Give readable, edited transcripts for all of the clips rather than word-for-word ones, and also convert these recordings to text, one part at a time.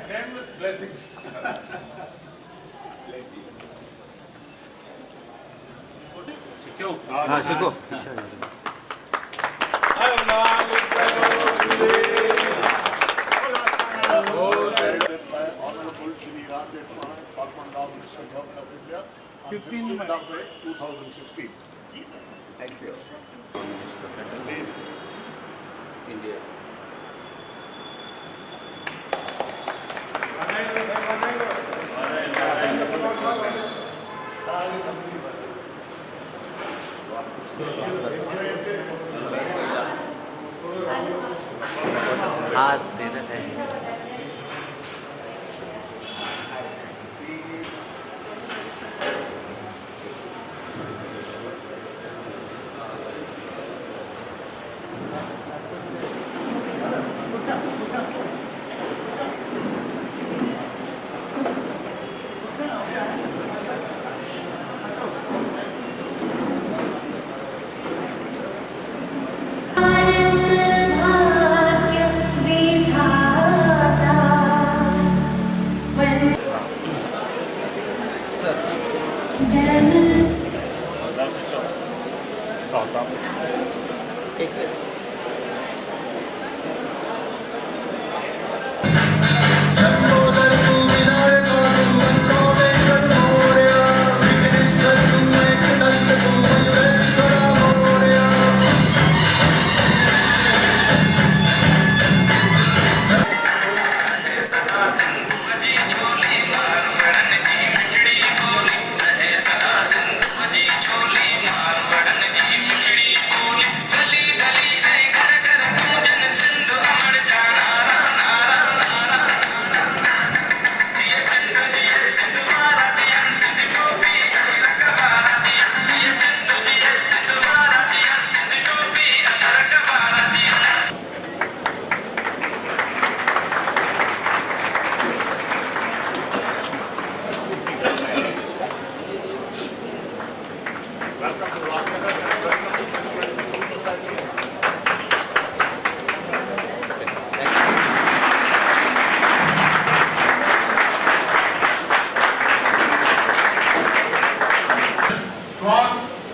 Name with blessings. हाँ Shikoh Honorable Shri Ramdev Maharaj, Parliament Officer, Governor of India, on 15th of May 2016. Thank you. India. हाथ दे देते हैं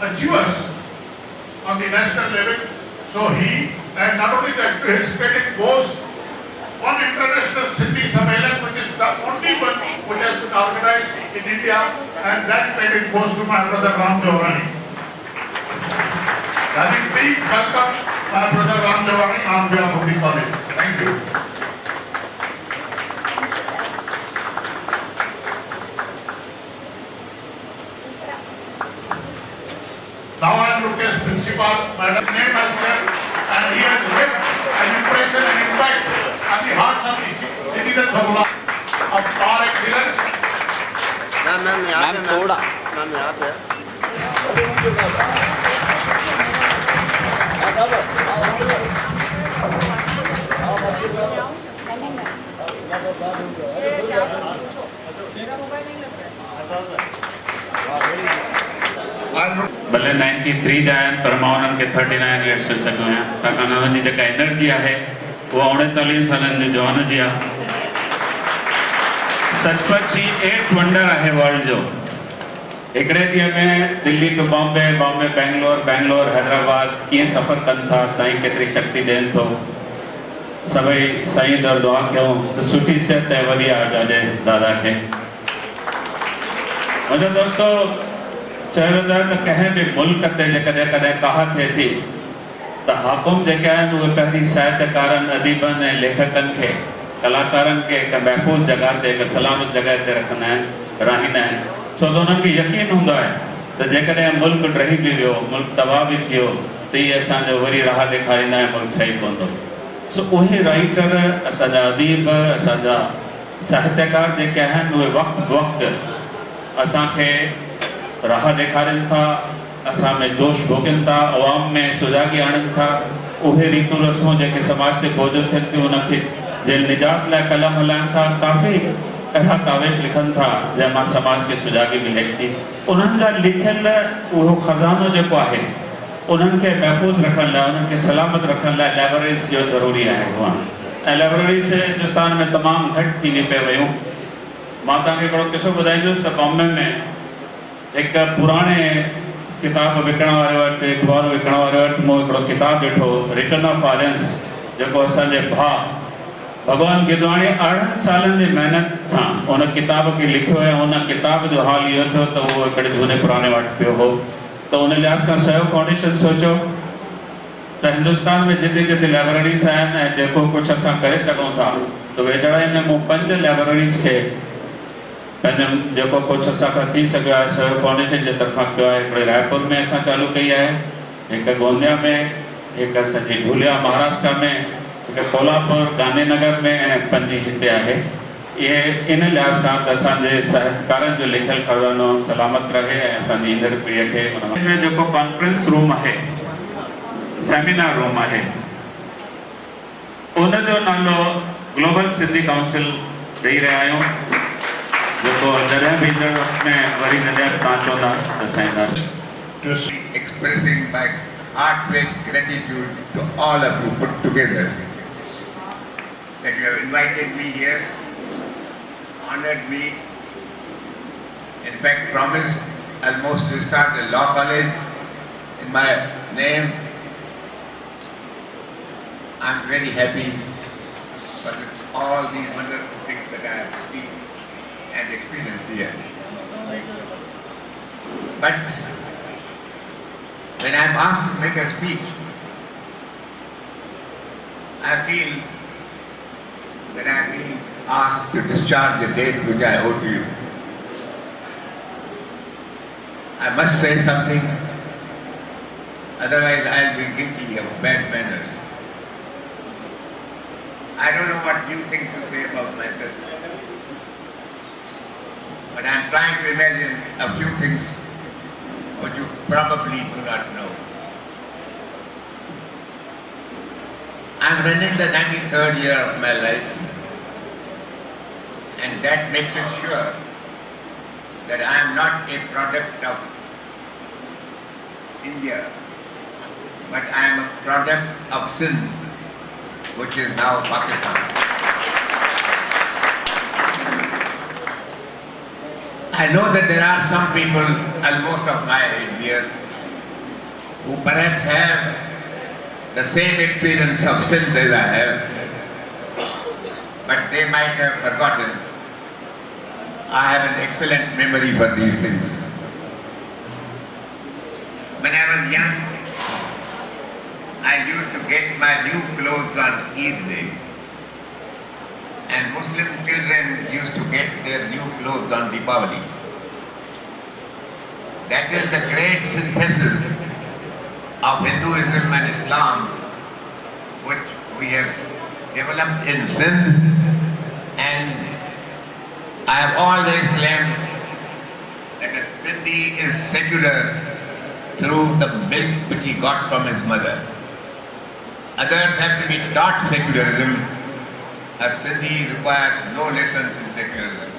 achievers on the national level. So he, and not only that, his credit goes on International Sindhi Sammelan, which is the only one which has been organized in India, and that credit goes to my brother Ram Jawhari. Can you please welcome my brother Ram Jawhari on behalf of the college. Thank you. Now I am request Principal, Madam's name as well, and he has left an impression and impact on the hearts of the citizens of our excellence. Ma'am थोड़ा ma'am यहाँ पे भले 93 जा आहिनि पर मां उन्हनि खे 39 इयर्स चयो आहियां छाकाणि हुननि जी जेका एनर्जी आहे उहा 39 सालनि जे जवान जी आहे। सचपच ही 8 वंडर आहे वर्ल्ड जो हिकिड़े ॾींहं में दिल्ली टू बॉम्बे, बॉम्बे बेंगलोर, बेंगलोर हैदराबाद कीअं सफ़र कनि था, साईं केतिरी शक्ति ॾियनि थो। सभई साईं दर दुआ कयूं त सुठी सिहत ऐं वरी हुजे दादा खे। मुंहिंजो दोस्तो चयो वेंदो आहे त कंहिं बि मुल्क ते जेकॾहिं कॾहिं काह थिए थी त हाकुम जेके आहिनि उहे पहिरीं साहित्यकारनि, अदीबनि ऐं लेखकनि खे, कलाकारनि खे हिकु महफ़ूज़ जॻह ते, हिकु सलामत जॻह ते रखंदा आहिनि, राहींदा आहिनि। छो त उन्हनि खे यकीन हूंदो आहे त जेकॾहिं मुल्क ड्रही बि वियो, मुल्क तबाह बि थियो त इहे असांजो वरी राह ॾेखारींदा ऐं मुल्क ठही पवंदो। सो उहे राइटर, असांजा अदीब, असांजा साहित्यकार जेके आहिनि उहे वक़्तु वक़्तु असांखे राह ॾेखारीनि था, असां में जोश भोॻनि था, अवाम में सुजाॻी आणनि था। उहे रीतूं रस्मूं जेके समाज ते बोझ थियनि थियूं उनखे जे निजात लाइ कलम हलाइनि था। काफ़ी अहिड़ा कावेश लिखनि था जंहिंमां समाज खे सुजाॻी मिले थी। उन्हनि जा लिखियल उहो खज़ानो जेको आहे उन्हनि खे महफ़ूज़ रखण लाइ, उन्हनि खे सलामत रखण लाइ लाइब्रेरीज़ जो ज़रूरी आहे हुअणु। ऐं लाइब्रेरीज़ हिंदुस्तान में तमामु घटि थींदी पई वियूं। मां तव्हांखे हिकिड़ो किसो ॿुधाईंदुसि त बॉम्बे में हिकु पुराणे किताब विकण वारे वटि, अख़बार विकण वारे वटि मूं हिकिड़ो किताबु ॾिठो, रिटर्न ऑफ आर्यन्स, जेको असांजे भाउ भगवान गिदवाणी 18 सालनि जी महिनत सां उन किताब खे लिखियो ऐं उन किताब जो हाल इहो थियो त उहो हिकिड़े झूने पुराणे वटि पियो हो। त उन लिहाज़ खां सहयोग फाउंडेशन सोचियो त हिंदुस्तान में जिते जिते लाइब्रेरीज़ आहिनि ऐं जेको कुझु असां करे सघूं था त वेझड़ाई में मूं 5 लाइब्रेरीज़ खे पंहिंजो जेको कुझु असांखां थी सघियो आहे सहयोग फाउंडेशन जे तरफ़ां कयो आहे। हिकिड़े रायपुर में असां चालू कई आहे, हिकु गोंदिया में, हिकु असांजी धुलिया महाराष्ट्र में, हिकु कोल्हापुर, गांधीनगर में ऐं 5 हिते आहे। इहे इन लिहाज़ सां त असांजे साहित्यकारनि जो लिखियल खज़ानो सलामत रहे ऐं असांजी ईंदड़ पीढ़ीअ खे उन में जेको कॉन्फ्रेंस रूम आहे, सेमिनार रूम आहे, उनजो नालो ग्लोबल सिंधी काउंसिल ॾेई रहिया आहियूं, जेको जॾहिं बि ईंदड़ वक़्त में वरी जॾहिं तव्हां चवंदा त Sai expressing my heartfelt gratitude to all of you put together that you have invited me here, honored me, in fact promised almost to start a law college in my name. I'm very happy for all these wonderful things that I have seen and experienced here. But when I'm asked to make a speech, I feel that I'm being asked to discharge a debt which I owe to you. I must say something, otherwise I'll be guilty of bad manners. I don't know what new things to say about myself, but I'm trying to imagine a few things which you probably do not know. I'm running the 93rd year of my life, and that makes it sure that I am not a product of India, but I am a product of Sindh, which is now Pakistan. I know that there are some people almost of my age here who perhaps have the same experience of Sindh as I have, but they might have forgotten. I have an excellent memory for these things. When I was young, I used to get my new clothes on Eid Day, and Muslim children used to get their new clothes on Deepavali. That is the great synthesis of Hinduism and Islam, which we have developed in Sindh, and I have always claimed that a Sindhi is secular through the milk which he got from his mother. Others have to be taught secularism. A Sindhi requires no lessons in secularism.